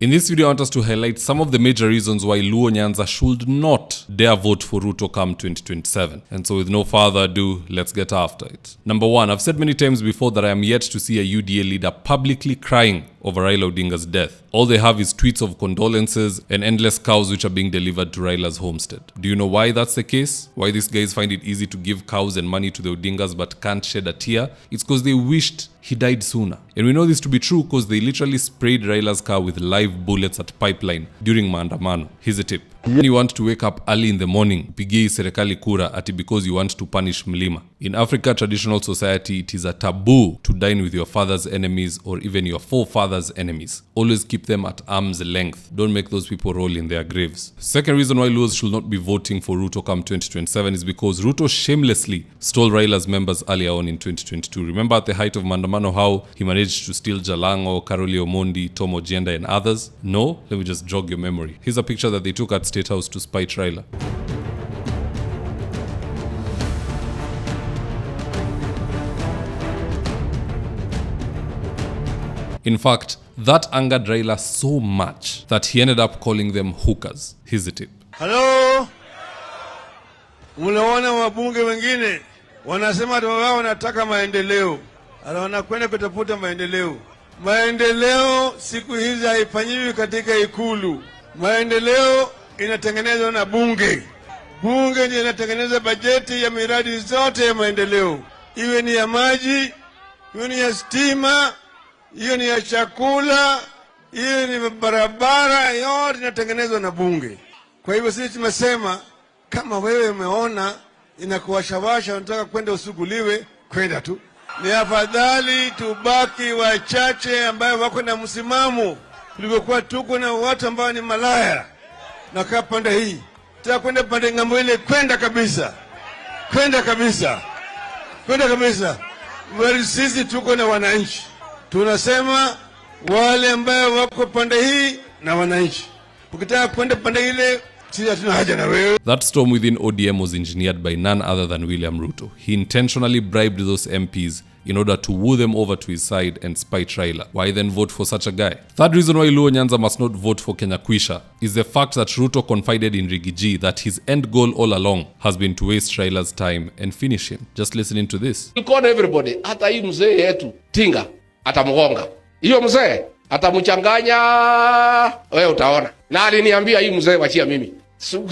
In this video, I want us to highlight some of the major reasons why Luo Nyanza should not dare vote for Ruto come 2027. And so with no further ado, let's get after it. Number one, I've said many times before that I am yet to see a UDA leader publicly crying over Raila Odinga's death. All they have is tweets of condolences and endless cows which are being delivered to Raila's homestead. Do you know why that's the case? Why these guys find it easy to give cows and money to the Odingas but can't shed a tear? It's because they wished he died sooner. And we know this to be true because they literally sprayed Raila's car with live bullets at Pipeline during maandamano. Here's a tip. When you want to wake up early in the morning, pigie serikali kura ati because you want to punish mlima. In Africa traditional society, it is a taboo to dine with your father's enemies or even your forefathers' enemies. Always keep them at arm's length. Don't make those people roll in their graves. Second reason why Luos should not be voting for Ruto come 2027 is because Ruto shamelessly stole Raila's members earlier on in 2022. Remember at the height of maandamano how he managed to steal Jalango, Karoli Omondi, Tom Ojienda and others? No? Let me just jog your memory. Here's a picture that they took at State House to spite Raila. In fact, that angered Raila so much that he ended up calling them hookers. Here's the tip. Hello? Mnaona wabunge wengine wanasema wao wanataka maendeleo. Ala wanakwenda kutafuta maendeleo. Maendeleo siku hizi haifanyiwi katika ikulu. Maendeleo inatengenezwa na bunge. Bunge ndiyo inatengeneza bajeti ya miradi zote ya maendeleo. Iwe ni ya maji, iwe ni ya stima, hiyo ni ya chakula, hiyo ni barabara, yote inatengenezwa na bunge. Kwa hivyo sisi tumesema kama wewe umeona inakuwashawasha unataka kwenda usuguliwe, kwenda tu. Ni afadhali tubaki wachache ambao wako na msimamo kuliko kuwa tuko na watu ambao ni malaya. Na kaa pande hii, tutaka kwenda pande ngambo ile, kwenda kabisa. Kwenda kabisa. Kwenda kabisa. Wali sisi tuko na wananchi. Tunasema wale ambao wako pande hii na wananchi. Ukitaka kwenda pande ile, sisi hatuna haja na wewe. That storm within ODM was engineered by none other than William Ruto. He intentionally bribed those MPs in order to woo them over to his side and spite Raila. Why then vote for such a guy? Third reason why Luo Nyanza must not vote for Kenya Kwisha is the fact that Ruto confided in Rigiji that his end goal all along has been to waste Raila's time and finish him. Just listening to this. You call everybody, hata hii mzee yetu, Tinga, atamgonga. Hiyo mzee, atamchanganya, wewe utaona. Na aliniambia hii mzee wachia mimi.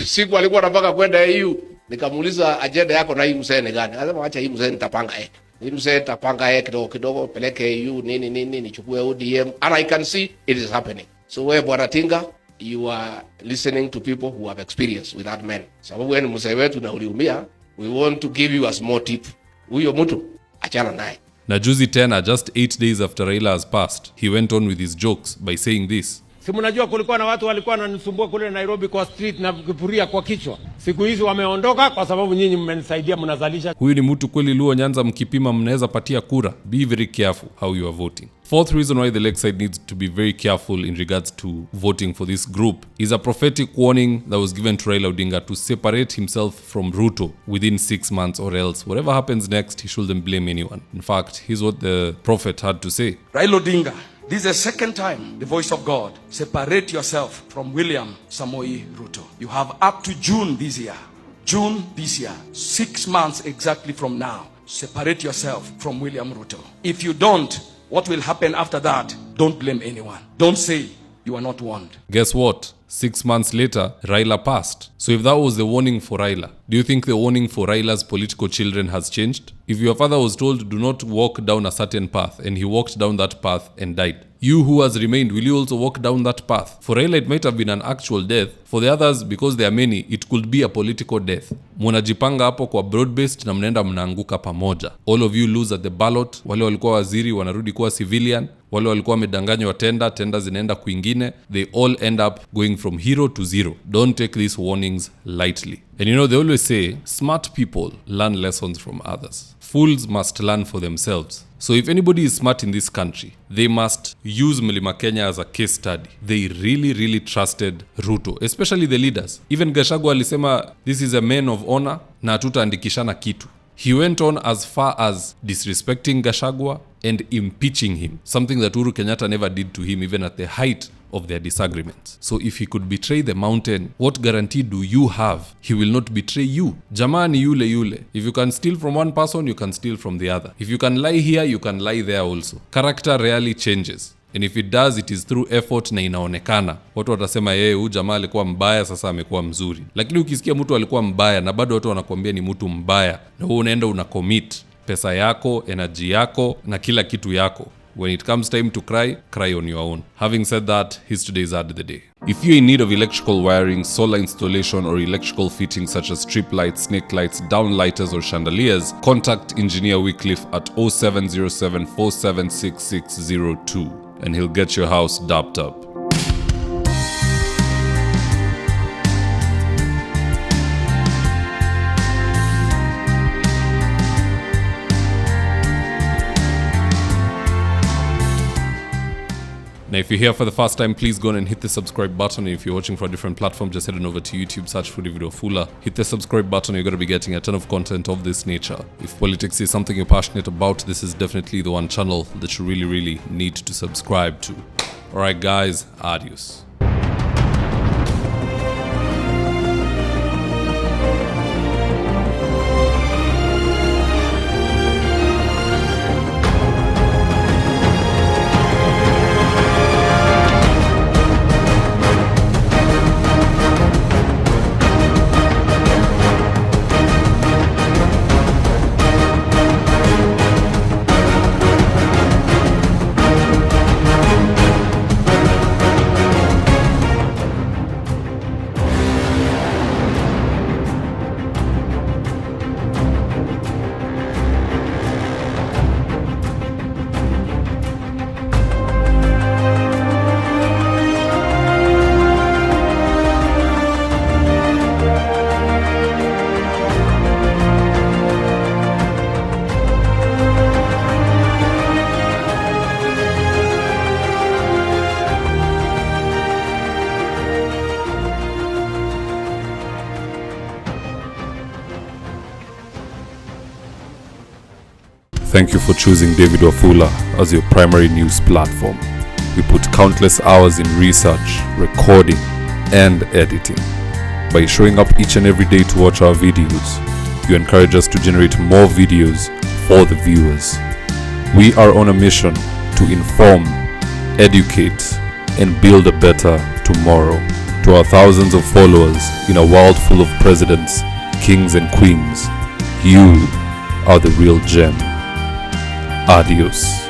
Siku alikuwa anataka kwenda EU, nikamuuliza agenda yako na hii mzee ni gani? Akasema acha hii mzee nitapanga yeye. Hii mzee nitapanga yeye kidogo kidogo, peleke EU nini nichukue ODM, and I can see it is happening. So wewe bwana Tinga, you are listening to people who have experience with that man. Sababu wewe ni mzee wetu na uliumia, we want to give you a small tip. Huyo mtu achana naye. Na juzi tena, just 8 days after Raila has passed, he went on with his jokes by saying this. Si mnajua kulikuwa na watu walikuwa wananisumbua kule Nairobi kwa street na kipuria kwa kichwa. Siku hizi wameondoka kwa sababu nyinyi mmenisaidia mnazalisha. Huyu ni mtu kweli Luo Nyanza mkipima mnaweza patia kura. Be very careful how you are voting. Fourth reason why the Lakeside needs to be very careful in regards to voting for this group is a prophetic warning that was given to Raila Odinga to separate himself from Ruto within 6 months, or else whatever happens next, he shouldn't blame anyone. In fact, here's what the prophet had to say. Raila Odinga, this is the second time the voice of God. Separate yourself from William Samoei Ruto. You have up to June this year. June this year. 6 months exactly from now. Separate yourself from William Ruto. If you don't, what will happen after that? Don't blame anyone. Don't say you are not warned. Guess what? 6 months later, Raila passed. So if that was the warning for Raila, do you think the warning for Raila's political children has changed? If your father was told do not walk down a certain path and he walked down that path and died, you who has remained, will you also walk down that path? For Raila, it might have been an actual death. For the others, because there are many, it could be a political death. Munajipanga hapo kwa broad-based na mnaenda mnaanguka pamoja. All of you lose at the ballot. Wale walikuwa waziri wanarudi kuwa civilian. Wale walikuwa wamedanganywa tenda zinaenda kwingine. They all end up going from hero to zero. Don't take these warnings lightly. And you know, they always say, smart people learn lessons from others. Fools must learn for themselves. So if anybody is smart in this country, they must use Mlima Kenya as a case study. They really trusted Ruto, especially the leaders. Even Gachagua alisema, this is a man of honor, na hatutaandikishana kitu. He went on as far as disrespecting Gachagua, and impeaching him, something that Uhuru Kenyatta never did to him even at the height of their disagreements. So if he could betray the mountain, what guarantee do you have he will not betray you? Jamani yule. If you can steal from one person, you can steal from the other. If you can lie here, you can lie there also. Character rarely changes. And if it does, it is through effort na inaonekana. Watu watasema huyu jamaa alikuwa mbaya, sasa amekuwa mzuri. Lakini ukisikia mtu alikuwa mbaya na bado watu wanakuambia ni mtu mbaya, na wewe unaenda una commit pesa yako, energy yako na kila kitu yako, when it comes time to cry on your own. Having said that, here's today's ad of the day. If you're in need of electrical wiring, solar installation, or electrical fittings such as strip lights, snake lights, downlighters, or chandeliers, contact Engineer Wycliffe at 0707 476602 and he'll get your house dapped up. Now, if you're here for the first time, please go on and hit the subscribe button. And if you're watching for a different platform, just head on over to YouTube, search for hondavidwafula. Hit the subscribe button, you're going to be getting a ton of content of this nature. If politics is something you're passionate about, this is definitely the one channel that you really need to subscribe to. Alright guys, adios. Thank you for choosing David Wafula as your primary news platform. We put countless hours in research, recording, and editing. By showing up each and every day to watch our videos, you encourage us to generate more videos for the viewers. We are on a mission to inform, educate, and build a better tomorrow. To our thousands of followers in a world full of presidents, kings, and queens, you are the real gem. Adios.